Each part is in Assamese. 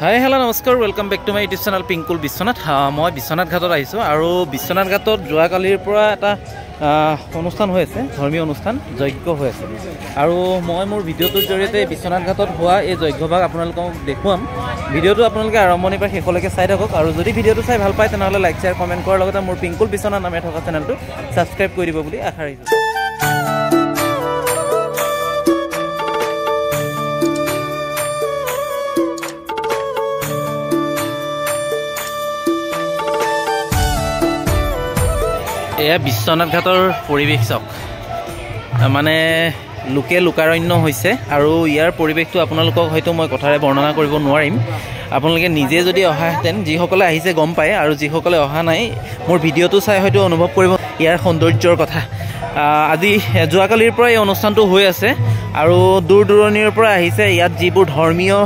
হাই হেল্ল' নমস্কাৰ welcome back to my YouTube channel Pinkul Biswanath. মই বিশ্বনাথ ঘাটত আহিছোঁ আৰু বিশ্বনাথ ঘাটত যোৱাকালিৰ পৰা এটা অনুষ্ঠান হৈ আছে, ধৰ্মীয় অনুষ্ঠান যজ্ঞ হৈ আছে আৰু মই মোৰ ভিডিঅ'টোৰ জৰিয়তে বিশ্বনাথ ঘাটত হোৱা এই যজ্ঞভাগ আপোনালোকক দেখুৱাম। ভিডিঅ'টো আপোনালোকে আৰম্ভণিৰ পৰা শেষলৈকে চাই থাকক আৰু যদি ভিডিঅ'টো চাই ভাল পায় তেনেহ'লে লাইক শ্বেয়াৰ কমেণ্ট কৰাৰ লগতে মোৰ পিংকুল বিশ্বনাথ নামে থকা চেনেলটো ছাবস্ক্ৰাইব কৰি দিব বুলি আশা ৰাখিছোঁ। এয়া বিশ্বনাথ ঘাটৰ পৰিৱেশ চাওক, মানে লোকে লোকাৰণ্য হৈছে আৰু ইয়াৰ পৰিৱেশটো আপোনালোকক হয়তো মই কথাৰে বৰ্ণনা কৰিব নোৱাৰিম। আপোনালোকে নিজে যদি অহাহেঁতেন, যিসকলে আহিছে গম পায় আৰু যিসকলে অহা নাই মোৰ ভিডিঅ'টো চাই হয়তো অনুভৱ কৰিব ইয়াৰ সৌন্দৰ্যৰ কথা। আজি যোৱাকালিৰ পৰা এই অনুষ্ঠানটো হৈ আছে আৰু দূৰ দূৰণিৰ পৰা আহিছে। ইয়াত যিবোৰ ধৰ্মীয়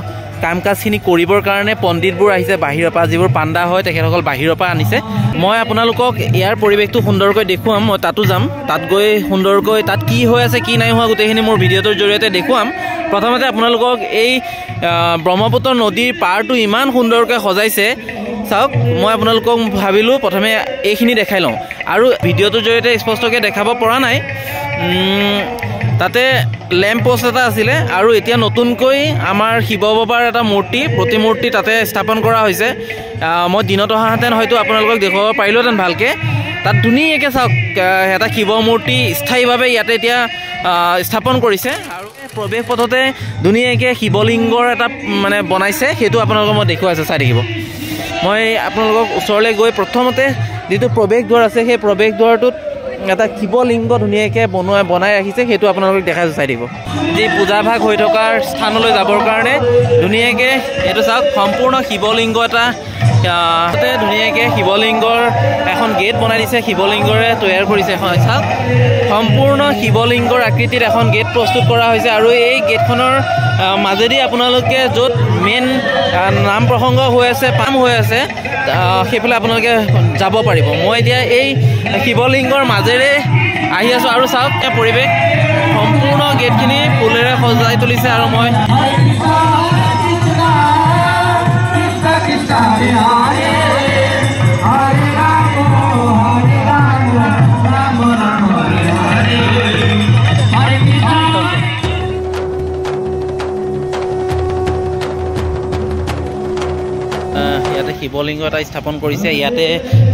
কাম কাজখিনি কৰিবৰ কাৰণে পণ্ডিতবোৰ আহিছে বাহিৰৰ পৰা, যিবোৰ পাণ্ডা হয় তেখেতসকল বাহিৰৰ পৰা আনিছে। মই আপোনালোকক ইয়াৰ পৰিৱেশটো সুন্দৰকৈ দেখুৱাম, মই তাতো যাম, তাত গৈ সুন্দৰকৈ তাত কি হৈ আছে কি নাই হোৱা গোটেইখিনি মোৰ ভিডিঅ'টোৰ জৰিয়তে দেখুৱাম। প্ৰথমতে আপোনালোকক এই ব্ৰহ্মপুত্ৰ নদীৰ পাৰটো ইমান সুন্দৰকৈ সজাইছে চাওক। মই আপোনালোকক ভাবিলোঁ প্ৰথমে এইখিনি দেখাই লওঁ আৰু ভিডিঅ'টোৰ জৰিয়তে স্পষ্টকৈ দেখাব পৰা নাই। তাতে লেম্প পোষ্ট এটা আছিলে আৰু এতিয়া নতুনকৈ আমাৰ শিৱ বাবাৰ এটা প্ৰতিমূৰ্তি তাতে স্থাপন কৰা হৈছে। মই দিনত অহাহেঁতেন হয়তো আপোনালোকক দেখুৱাব পাৰিলোহেঁতেন ভালকৈ। তাত ধুনীয়াকৈ চাওক এটা শিৱ মূৰ্তি স্থায়ীভাৱে ইয়াতে এতিয়া স্থাপন কৰিছে আৰু প্ৰৱেশ পথতে ধুনীয়াকৈ শিৱলিংগৰ এটা মানে বনাইছে, সেইটো আপোনালোকক মই দেখুৱাইছোঁ, চাই থাকিব। মই আপোনালোকক ওচৰলৈ গৈ প্ৰথমতে যিটো প্ৰৱেশ দুৱাৰ আছে সেই প্ৰৱেশ দুৱাৰটোত এটা শিৱলিংগ ধুনীয়াকৈ বনাই ৰাখিছে, সেইটো আপোনালোকক দেখাইছোঁ, চাই দিব। যি পূজাভাগ হৈ থকাৰ স্থানলৈ যাবৰ কাৰণে ধুনীয়াকৈ এইটো চাওক সম্পূৰ্ণ শিৱলিংগ এটা তাতে ধুনীয়াকৈ শিৱলিংগৰ এখন গেট বনাই দিছে, শিৱলিংগৰে তৈয়াৰ কৰিছে এখন চাওক। সম্পূৰ্ণ শিৱলিংগৰ আকৃতিত এখন গেট প্ৰস্তুত কৰা হৈছে আৰু এই গেটখনৰ মাজেদি আপোনালোকে য'ত মেইন নাম প্ৰসংগ হৈ আছে, পাম হৈ আছে, সেইফালে আপোনালোকে যাব পাৰিব। মই এতিয়া এই শিৱলিংগৰ মাজেৰে আহি আছোঁ আৰু চাওক পৰিৱেশ সম্পূৰ্ণ গেটখিনি ফুলেৰে সজাই তুলিছে আৰু মই ইয়াতে শিৱলিংগ এটা স্থাপন কৰিছে। ইয়াতে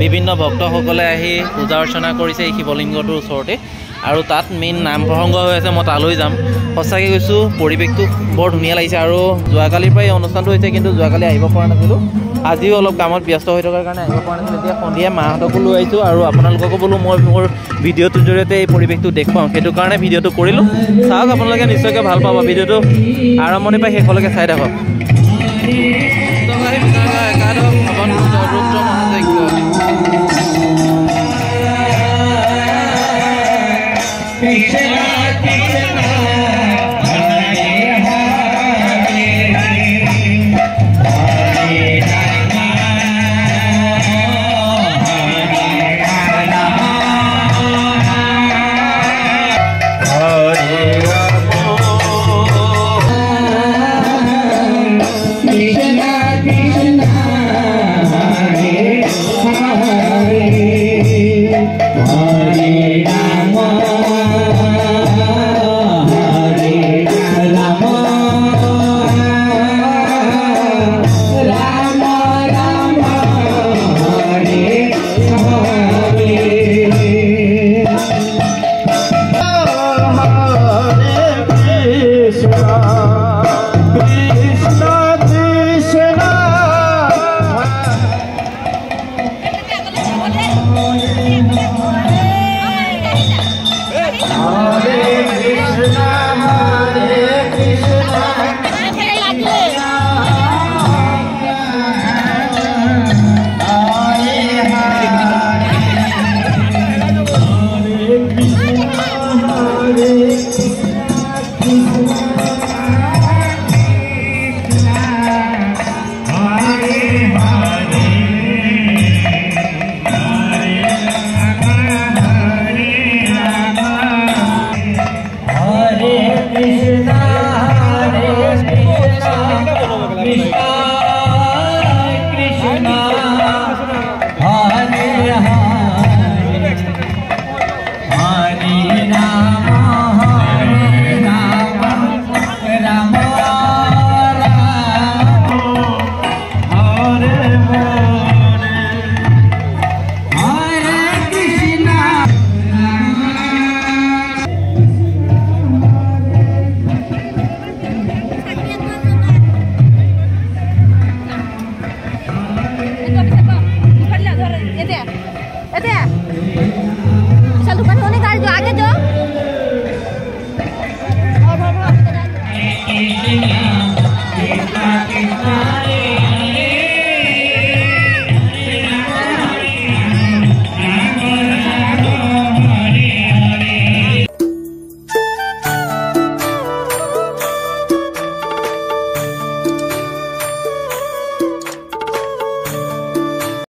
বিভিন্ন ভক্তসকলে আহি পূজা অৰ্চনা কৰিছে এই শিৱলিংগটোৰ ওচৰতে আৰু তাত মেইন নাম প্ৰসংগ হৈ আছে। মই তালৈ যাম, সঁচাকৈ কৈছোঁ পৰিৱেশটো বৰ ধুনীয়া লাগিছে আৰু যোৱাকালিৰ পৰাই এই অনুষ্ঠানটো হৈছে, কিন্তু যোৱাকালি আহিব পৰা নাছিলোঁ, আজিও অলপ কামত ব্যস্ত হৈ থকাৰ কাৰণে আহিব পৰা নাছিলোঁ। এতিয়া সন্ধিয়া মাহঁতকো লৈ আহিছোঁ আৰু আপোনালোককো বোলো মই মোৰ ভিডিঅ'টোৰ জৰিয়তে এই পৰিৱেশটো দেখুৱাওঁ, সেইটো কাৰণে ভিডিঅ'টো কৰিলোঁ। চাওক আপোনালোকে নিশ্চয়কৈ ভাল পাব, ভিডিঅ'টো আৰম্ভণিৰ পৰা শেষলৈকে চাই থাকক।